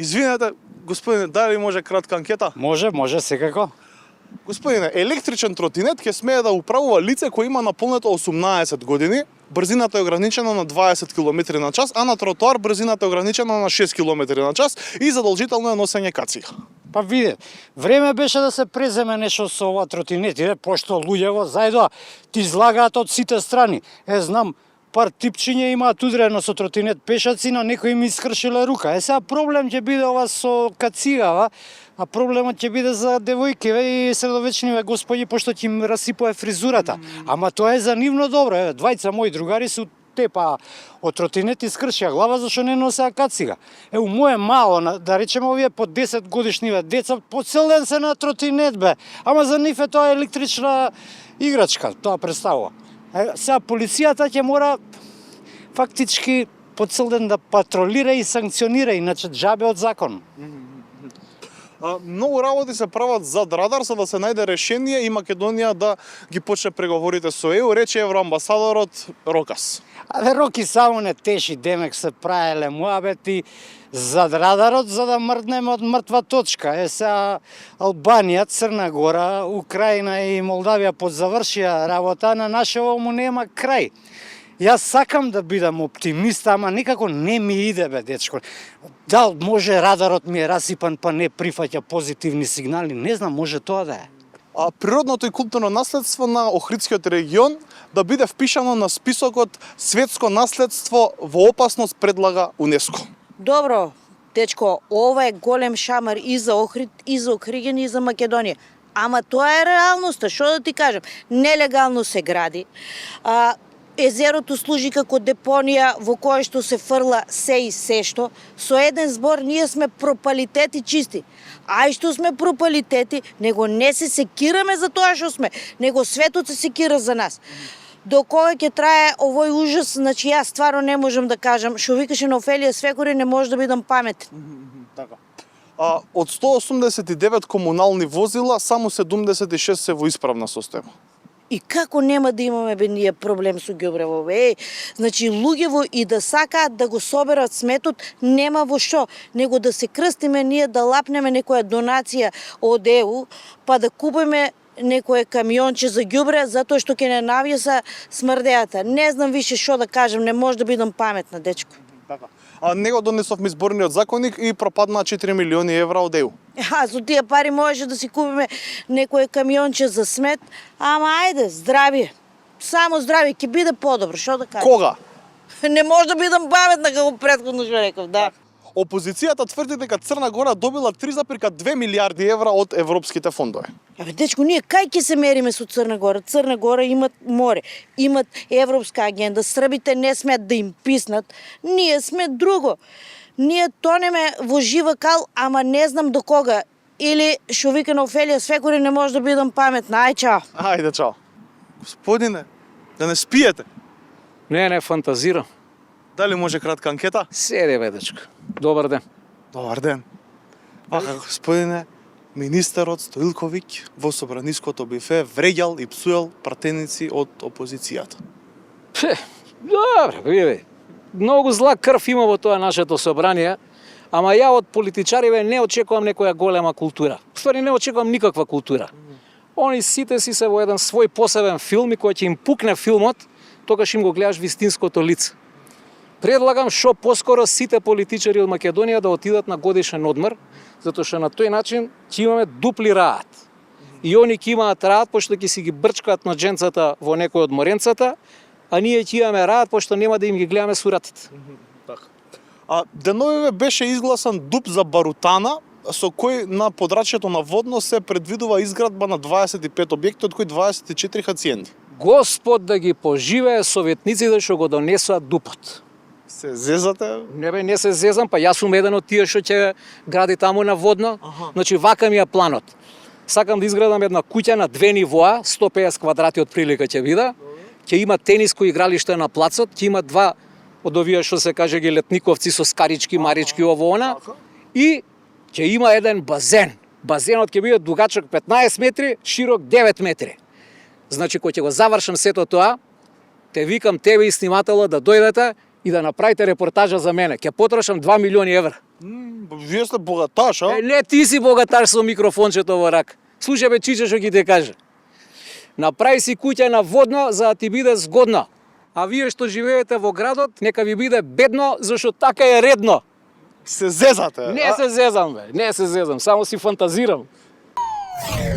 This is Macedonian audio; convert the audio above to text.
Извинете, господине, дали може кратка анкета? Може, секако. Господине, електричен тротинет ќе смее да управува лице кој има наполнето 18 години, брзината е ограничена на 20 км на час, а на тротоар брзината е ограничена на 6 км на час и задолжително е носење кацига. Па виде, време беше да се преземе нешто со ова тротинети, пошто луѓево заедно ти излагаат од сите страни. Знам, пар типчиња имаат удрено со тротинет пешаци, на некој им искршиле рука. Сега проблем ќе биде ова со кацигава, а проблемот ќе биде за девојкиве и средовечниве господи, пошто ќе им расипува фризурата. Ама тоа е за нивно добро. Двајца мои другари се тепа од тротинет и скршија глава зашто не носеа кацига. У моје мало, да речеме овие по 10 годишниве деца, по цел ден се на тротинет бе. Ама за нив е тоа електрична играчка, тоа представува. Сега полицијата ќе мора фактички по цел ден да патролира и санкционира, иначе џабе од закон. Многу работи се прават зад радар за да се најде решение и Македонија да ги почне преговорите со ЕУ, рече евроамбасадорот Рокас. Роки само не теши, демек се правеле муабети зад радарот за да мрднеме од мртва точка. Сега Албанија, Црна Гора, Украина и Молдавија подзавршија работа, на нашево му нема крај. Јас сакам да бидам оптимист, ама никако не ми иде бе, дечко. Дал може радарот ми е расипан па не прифаќа позитивни сигнали, не знам, може тоа да е. Природното и културно наследство на Охридскиот регион да биде впишано на списокот светско наследство во опасност, предлага УНЕСКО. Добро, дечко, ова е голем шамар и за Охрид, и за Охриѓани, и за Македонија. Ама тоа е реалноста, што да ти кажам, нелегално се гради. Езерото служи како депонија во кое што се фрла се и се што. Со еден збор ние сме пропалитети чисти. А и што сме пропалитети, него не се секираме за тоа што сме, него светот се секира за нас. До кога ќе трае овој ужас, значи јас стварно не можам да кажам, што викаше на Офелија Свекори, не може да бидам паметен. Така. Од 189 комунални возила, само 76 се во исправна состојба. И како нема да имаме бе ние проблем со ѓубрево бе? Значи луѓево и да сакаат да го соберат сметот, нема во што, него да се крстиме ние да лапнеме некоја донација од ЕУ, па да купиме некое камионче за ѓубре затоа што ќе не навјеса смрдеата. Не знам више што да кажам, не може да бидам паметна, дечко. Така. Него донесовме изборниот законник и пропадна 4 милиони евра од ЕУ. Со тие пари можеше да си купиме некое камионче за смет, ама ајде, здравје. Само здравје, ќе биде подобро, што да кажам. Кога? Не може да бидам паметна како претходно што реков, да. Опозицијата тврди дека Црна Гора добила 3,2 милиарди евра од европските фондове. Дечко, ние кај ќе се мериме со Црна Гора? Црна Гора имат море, имат европска агенда, србите не смеат да им писнат, ние сме друго. Ние тонеме во жива кал, ама не знам до кога. Или што вика на Офелија Свекори, не може да бидам паметна. Ај, чао. Ајде, чао. Господине, да не спиете. Не, фантазирам. Дали може кратка анкета? Седе, бе, дечко. Добар ден. Добар ден. Господине, министерот Стоилковиќ во собраниското бифе вреѓал и псуел пратеници од опозицијата. Добре, види. Многу зла крв има во тоа нашето собрание, ама ја од политичариве не очекувам некоја голема култура. Ствари не очекувам никаква култура. Они сите си се во еден свој посебен филм и кој ќе им пукне филмот, тогаш им го гледаш вистинското лице. Предлагам што поскоро сите политичари од Македонија да отидат на годишен одмор, затоа што на тој начин ќе имаме дупли раат. И они ќе имаат раат, пошто ќе си ги брчкаат ноџенцата во некој од моренцата, а ние ќе имаме раат, пошто нема да им ги гледаме суратите. Деновиве беше изгласан ДУП за Барутана, со кој на подрачјето на Водно се предвидува изградба на 25 објекти, од кои 24 хациенди. Господ да ги поживее советниците што го донесоа ДУПот. Се зезате? Не се зезам, па јас сум еден од тие што ќе гради таму на Водно. Значи вака ми е планот. Сакам да изградам една куќа на 2 нивоа, 150 квадрати од прилика ќе биде. Ќе има тениско игралиште на плацот, ќе има 2 од овие што се каже ги летниковци со скарички, марички, ово она. И ќе има еден базен. Базенот ќе биде дугачок 15 метри, широк 9 метри. Значи, кога ќе го завршам сето тоа, те викам тебе и снимателот да дојдете и да направите репортажа за мене. Ќе потрошам 2 милиони евра. Вие сте богаташ, а? Не, ти си богатар со микрофончето во рак. Слушај бе, чиче, што ќе ти каже. Направи си куќа на водно за да ти биде згодно. А вие што живеете во градот, нека ви биде бедно, зашто така е редно. Се зезате. Не се зезам, бе. Не се зезам, само си фантазирам.